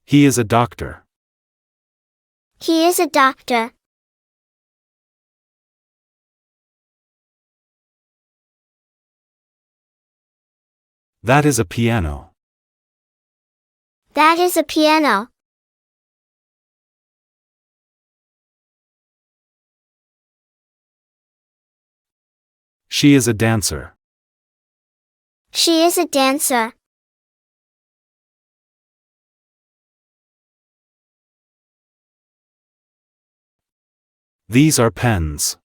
He is a doctor. He is a doctor. That is a piano. That is a piano. She is a dancer. She is a dancer. These are pens.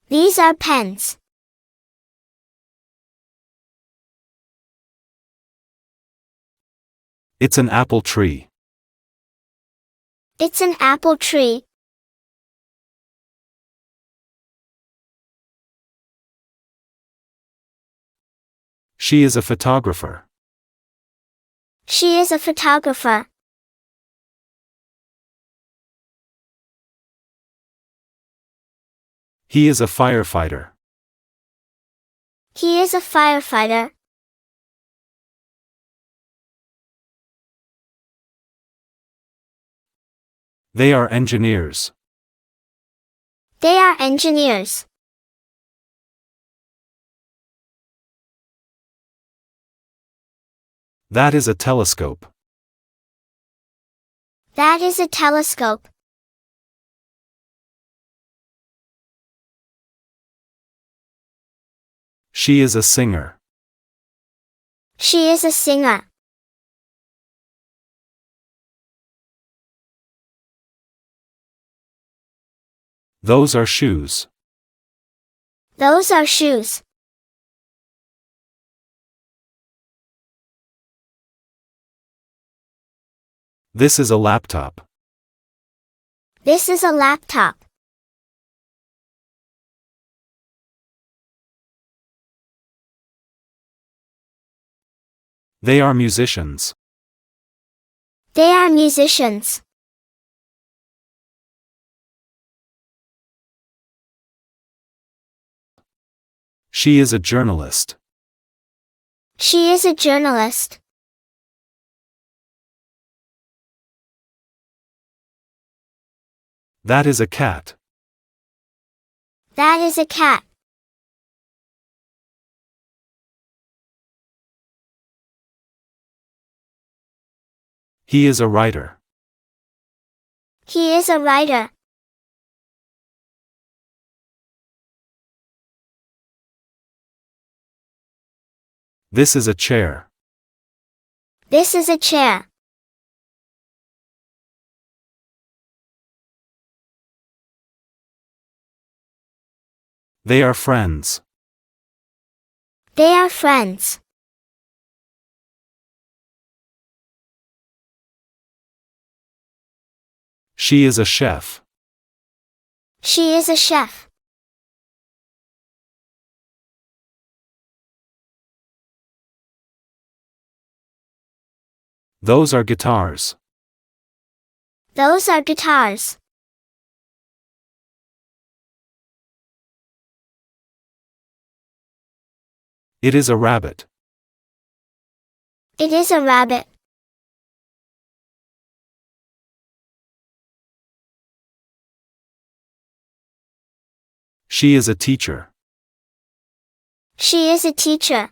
These are pens. It's an apple tree. It's an apple tree. She is a photographer. She is a photographer. He is a firefighter. He is a firefighter. They are engineers. They are engineers. That is a telescope. That is a telescope. She is a singer. She is a singer. Those are shoes. Those are shoes. This is a laptop. This is a laptop. They are musicians. They are musicians. She is a journalist. She is a journalist. That is a cat. That is a cat. He is a writer. He is a writer. This is a chair. This is a chair. They are friends. They are friends. She is a chef. She is a chef. Those are guitars. Those are guitars. It is a rabbit. It is a rabbit. She is a teacher. She is a teacher.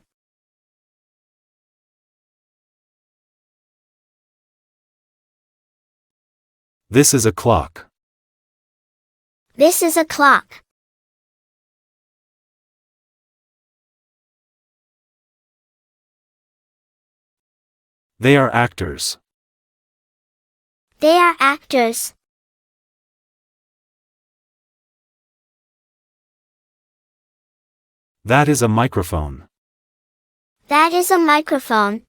This is a clock. This is a clock. They are actors. They are actors. That is a microphone. That is a microphone.